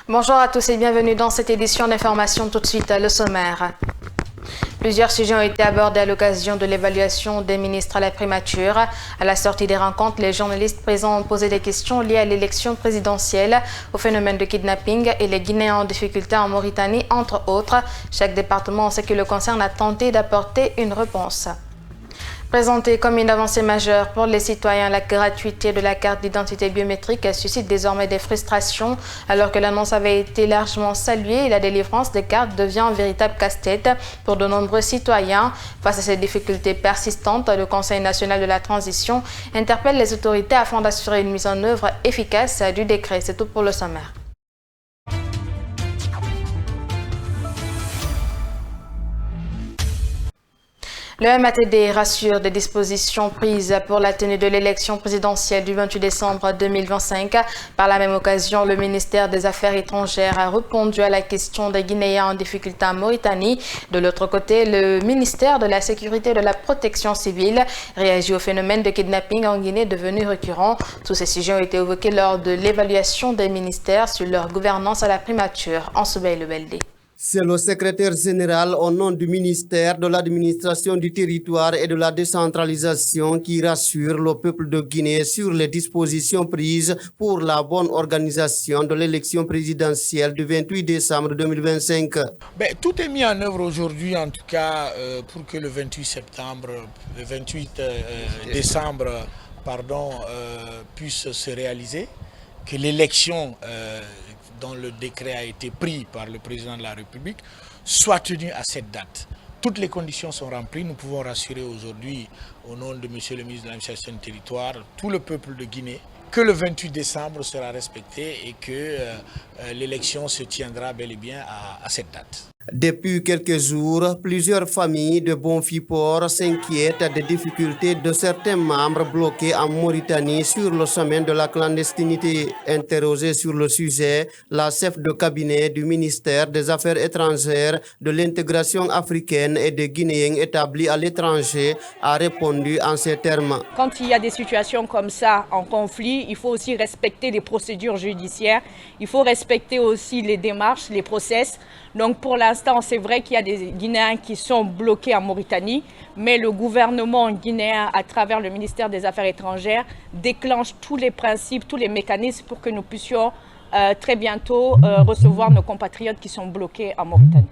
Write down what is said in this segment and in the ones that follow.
Bonjour à tous et bienvenue dans cette édition d'information. Tout de suite, le sommaire. Plusieurs sujets ont été abordés à l'occasion de l'évaluation des ministres à la primature. À la sortie des rencontres, les journalistes présents ont posé des questions liées à l'élection présidentielle, au phénomène de kidnapping et les Guinéens en difficulté en Mauritanie, entre autres. Chaque département, en ce qui le concerne, a tenté d'apporter une réponse. Présentée comme une avancée majeure pour les citoyens, la gratuité de la carte d'identité biométrique suscite désormais des frustrations. Alors que l'annonce avait été largement saluée, la délivrance des cartes devient un véritable casse-tête pour de nombreux citoyens. Face à ces difficultés persistantes, le Conseil national de la transition interpelle les autorités afin d'assurer une mise en œuvre efficace du décret. C'est tout pour le sommaire. Le MATD rassure des dispositions prises pour la tenue de l'élection présidentielle du 28 décembre 2025. Par la même occasion, le ministère des Affaires étrangères a répondu à la question des Guinéens en difficulté en Mauritanie. De l'autre côté, le ministère de la Sécurité et de la Protection civile réagit au phénomène de kidnapping en Guinée devenu récurrent. Tous ces sujets ont été évoqués lors de l'évaluation des ministères sur leur gouvernance à la primature. En Soubeï-le-Beldé. C'est le secrétaire général au nom du ministère de l'administration du territoire et de la décentralisation qui rassure le peuple de Guinée sur les dispositions prises pour la bonne organisation de l'élection présidentielle du 28 décembre 2025. Tout est mis en œuvre aujourd'hui, en tout cas, pour que le 28 décembre puisse se réaliser, que l'élection dont le décret a été pris par le président de la République, soit tenu à cette date. Toutes les conditions sont remplies. Nous pouvons rassurer aujourd'hui, au nom de M. le ministre de l'administration du territoire, tout le peuple de Guinée, que le 28 décembre sera respecté et que l'élection se tiendra bel et bien à cette date. Depuis quelques jours, plusieurs familles de Bonfiport s'inquiètent des difficultés de certains membres bloqués en Mauritanie sur le chemin de la clandestinité. Interrogée sur le sujet, la chef de cabinet du ministère des Affaires étrangères, de l'intégration africaine et des Guinéens établis à l'étranger a répondu en ces termes. Quand il y a des situations comme ça en conflit, il faut aussi respecter les procédures judiciaires, il faut respecter aussi les démarches, les process. Donc pour l'instant, c'est vrai qu'il y a des Guinéens qui sont bloqués en Mauritanie, mais le gouvernement guinéen, à travers le ministère des Affaires étrangères, déclenche tous les principes, tous les mécanismes pour que nous puissions très bientôt recevoir nos compatriotes qui sont bloqués en Mauritanie.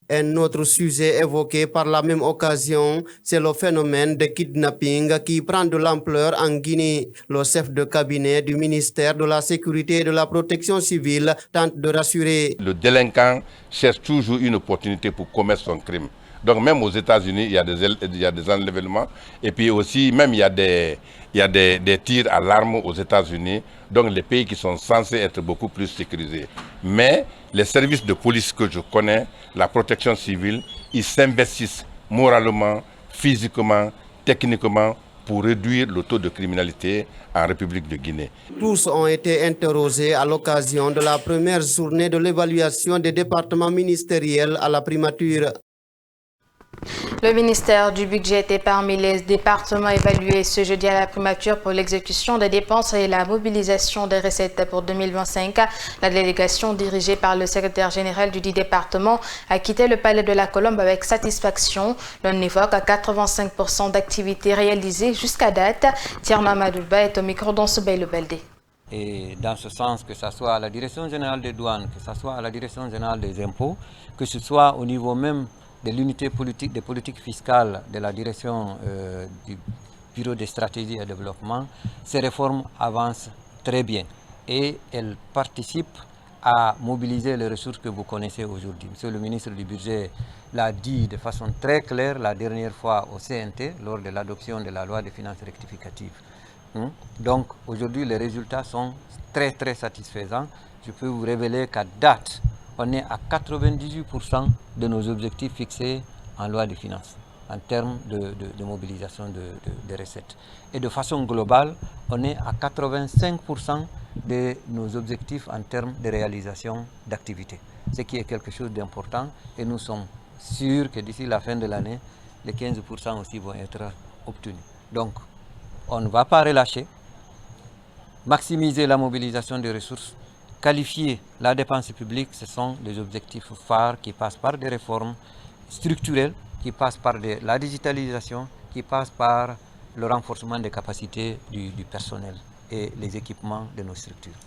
Un autre sujet évoqué par la même occasion, c'est le phénomène de kidnapping qui prend de l'ampleur en Guinée. Le chef de cabinet du ministère de la Sécurité et de la Protection civile tente de rassurer. Le délinquant cherche toujours une opportunité pour commettre son crime. Donc même aux États-Unis, il y a des enlèvements et puis aussi même il y a des tirs à l'arme aux États-Unis. Donc les pays qui sont censés être beaucoup plus sécurisés. Mais les services de police que je connais, la protection civile, ils s'investissent moralement, physiquement, techniquement pour réduire le taux de criminalité en République de Guinée. Tous ont été interrogés à l'occasion de la première journée de l'évaluation des départements ministériels à la primature. Le ministère du Budget était parmi les départements évalués ce jeudi à la primature pour l'exécution des dépenses et la mobilisation des recettes pour 2025. La délégation dirigée par le secrétaire général du dit département a quitté le palais de la Colombe avec satisfaction. L'on évoque à 85% d'activités réalisées jusqu'à date. Tierna Madouba est au micro dans Soubeï-le-Beldé. Et dans ce sens, que ce soit à la direction générale des douanes, que ce soit à la direction générale des impôts, que ce soit au niveau même de l'unité politique, des politiques fiscales de la direction du Bureau de stratégie et de développement, ces réformes avancent très bien et elles participent à mobiliser les ressources que vous connaissez aujourd'hui. Monsieur le ministre du Budget l'a dit de façon très claire la dernière fois au CNT lors de l'adoption de la loi de finances rectificative. Donc aujourd'hui les résultats sont très satisfaisants. Je peux vous révéler qu'à date, on est à 98% de nos objectifs fixés en loi de finances, en termes de mobilisation de recettes. Et de façon globale, on est à 85% de nos objectifs en termes de réalisation d'activités, ce qui est quelque chose d'important et nous sommes sûrs que d'ici la fin de l'année, les 15% aussi vont être obtenus. Donc, on ne va pas relâcher, maximiser la mobilisation des ressources, qualifier la dépense publique, ce sont des objectifs phares qui passent par des réformes structurelles, qui passent par la digitalisation, qui passent par le renforcement des capacités du personnel et les équipements de nos structures.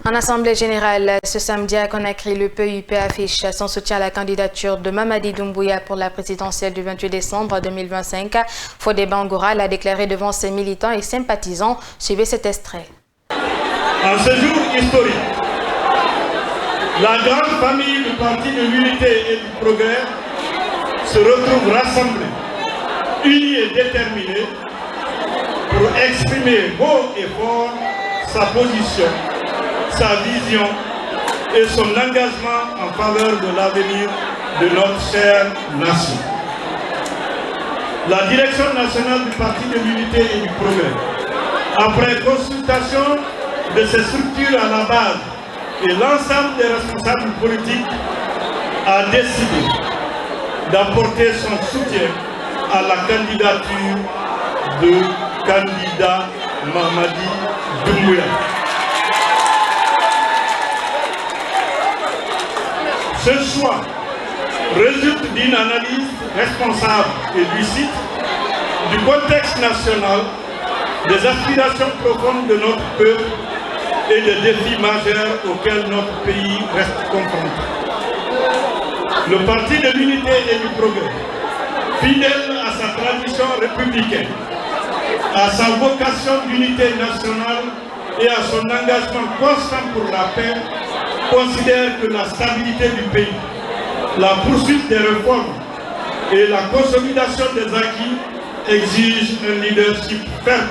En Assemblée générale, ce samedi à Conakry, le PUP affiche son soutien à la candidature de Mamadi Doumbouya pour la présidentielle du 28 décembre 2025. Fodé Bangoura l'a déclaré devant ses militants et sympathisants. Suivez cet extrait. En ce jour historique, la grande famille du Parti de l'Unité et du Progrès se retrouve rassemblée, unie et déterminée pour exprimer haut et fort sa position, sa vision et son engagement en faveur de l'avenir de notre chère nation. La direction nationale du Parti de l'Unité et du Progrès, après consultation de ces structures à la base et l'ensemble des responsables politiques, a décidé d'apporter son soutien à la candidature de candidat Mamadi Doumbouya. Ce choix résulte d'une analyse responsable et lucide du contexte national, des aspirations profondes de notre peuple et des défis majeurs auxquels notre pays reste confronté. Le Parti de l'Unité et du Progrès, fidèle à sa tradition républicaine, à sa vocation d'unité nationale et à son engagement constant pour la paix, considère que la stabilité du pays, la poursuite des réformes et la consolidation des acquis exigent un leadership ferme,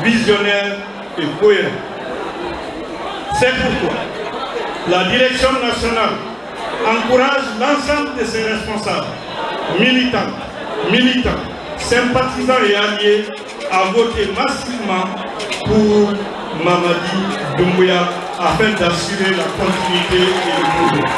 visionnaire et cohérent. C'est pourquoi la direction nationale encourage l'ensemble de ses responsables, militants, sympathisants et alliés à voter massivement pour Mamadi Doumbouya afin d'assurer la continuité et le progrès.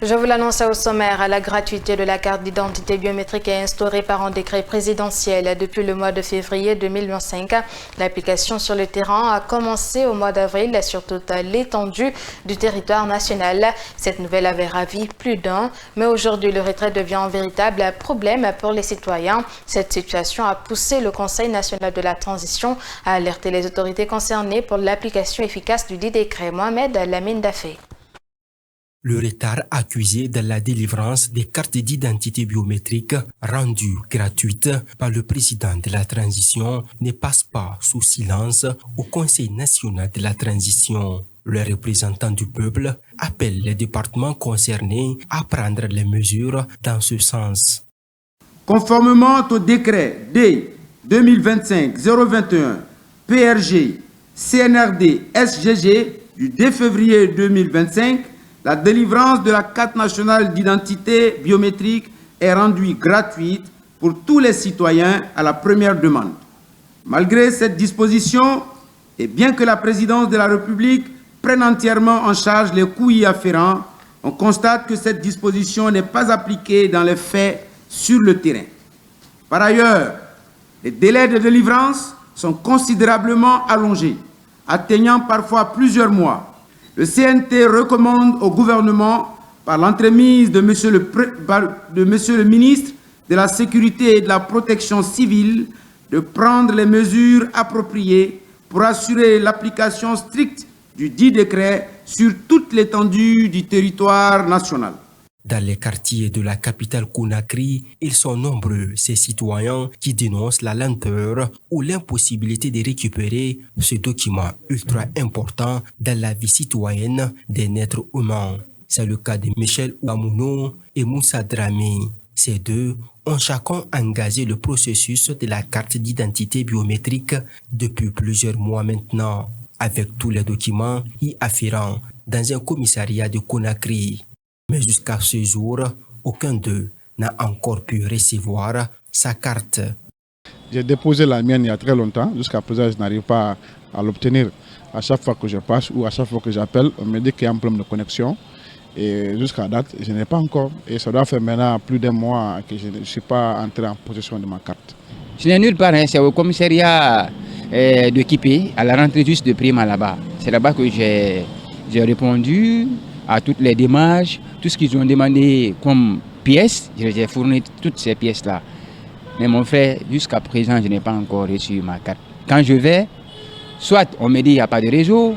Je vous l'annonçais au sommaire, la gratuité de la carte d'identité biométrique est instaurée par un décret présidentiel depuis le mois de février 2025. L'application sur le terrain a commencé au mois d'avril sur toute l'étendue du territoire national. Cette nouvelle avait ravi plus d'un, mais aujourd'hui le retrait devient un véritable problème pour les citoyens. Cette situation a poussé le Conseil national de la transition à alerter les autorités concernées pour l'application efficace du dit décret. Mohamed Lamine Dafé. Le retard accusé de la délivrance des cartes d'identité biométriques rendues gratuites par le président de la transition ne passe pas sous silence au Conseil national de la transition. Le représentant du peuple appelle les départements concernés à prendre les mesures dans ce sens. Conformément au décret D 2025-021 PRG CNRD SGG du 2 février 2025, la délivrance de la carte nationale d'identité biométrique est rendue gratuite pour tous les citoyens à la première demande. Malgré cette disposition, et bien que la présidence de la République prenne entièrement en charge les coûts y afférents, on constate que cette disposition n'est pas appliquée dans les faits sur le terrain. Par ailleurs, les délais de délivrance sont considérablement allongés, atteignant parfois plusieurs mois. Le CNT recommande au gouvernement, par l'entremise de Monsieur le ministre de la Sécurité et de la Protection civile, de prendre les mesures appropriées pour assurer l'application stricte du dit décret sur toute l'étendue du territoire national. Dans les quartiers de la capitale Conakry, ils sont nombreux, ces citoyens qui dénoncent la lenteur ou l'impossibilité de récupérer ce document ultra important dans la vie citoyenne des êtres humains. C'est le cas de Michel Ouamouno et Moussa Dramé. Ces deux ont chacun engagé le processus de la carte d'identité biométrique depuis plusieurs mois maintenant, avec tous les documents y afférents dans un commissariat de Conakry. Mais jusqu'à ce jour, aucun d'eux n'a encore pu recevoir sa carte. J'ai déposé la mienne il y a très longtemps. Jusqu'à présent, je n'arrive pas à l'obtenir. À chaque fois que je passe ou à chaque fois que j'appelle, on me dit qu'il y a un problème de connexion. Et jusqu'à date, je n'ai pas encore. Et ça doit faire maintenant plus d'un mois que je ne suis pas entré en possession de ma carte. Je n'ai nulle part, c'est au commissariat de Kipé, à la rentrée juste de Prima là-bas. C'est là-bas que j'ai répondu à toutes les démarches, tout ce qu'ils ont demandé comme pièces, j'ai fourni toutes ces pièces-là. Mais mon frère, jusqu'à présent, je n'ai pas encore reçu ma carte. Quand je vais, soit on me dit qu'il n'y a pas de réseau,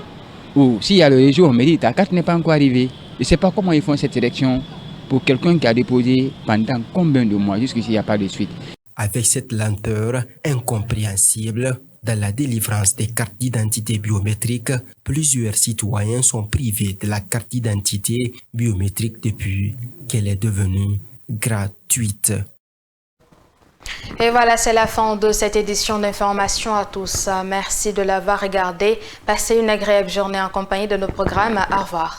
ou s'il y a le réseau, on me dit ta carte n'est pas encore arrivée. Je ne sais pas comment ils font cette sélection pour quelqu'un qui a déposé pendant combien de mois, jusqu'ici il n'y a pas de suite. Avec cette lenteur incompréhensible dans la délivrance des cartes d'identité biométriques, plusieurs citoyens sont privés de la carte d'identité biométrique depuis qu'elle est devenue gratuite. Et voilà, c'est la fin de cette édition d'information à tous. Merci de l'avoir regardé. Passez une agréable journée en compagnie de nos programmes. Au revoir.